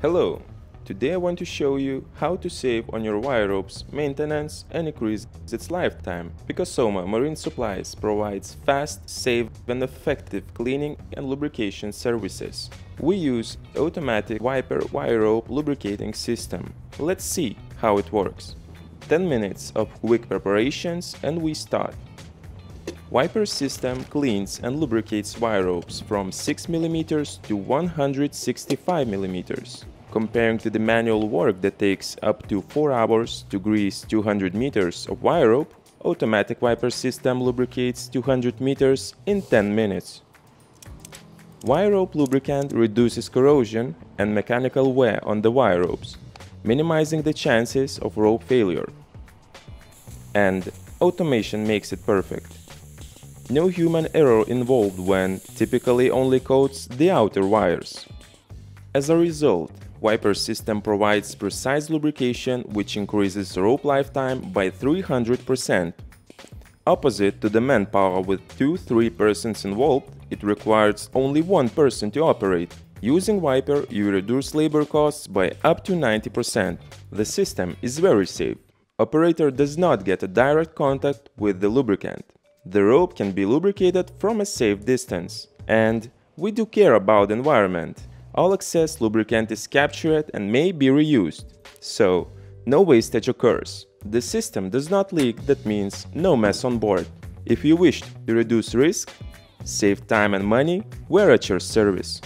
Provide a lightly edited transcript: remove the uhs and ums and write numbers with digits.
Hello! Today I want to show you how to save on your wire ropes maintenance and increase its lifetime. PIKASOMA Marine Supplies provides fast, safe and effective cleaning and lubrication services. We use automatic VIPER wire rope lubricating system. Let's see how it works. 10 minutes of quick preparations and we start. VIPER system cleans and lubricates wire ropes from 6 mm to 165 mm. Comparing to the manual work that takes up to 4 hours to grease 200 meters of wire rope, automatic VIPER system lubricates 200 meters in 10 minutes. Wire rope lubricant reduces corrosion and mechanical wear on the wire ropes, minimizing the chances of rope failure. And automation makes it perfect. No human error involved when typically only coats the outer wires. As a result, VIPER system provides precise lubrication which increases rope lifetime by 300%. Opposite to the manpower with 2-3 persons involved, it requires only one person to operate. Using VIPER, you reduce labor costs by up to 90%. The system is very safe. Operator does not get a direct contact with the lubricant. The rope can be lubricated from a safe distance. And we do care about the environment. All excess lubricant is captured and may be reused. So, no wastage occurs. The system does not leak, that means no mess on board. If you wish to reduce risk, save time and money, we're at your service.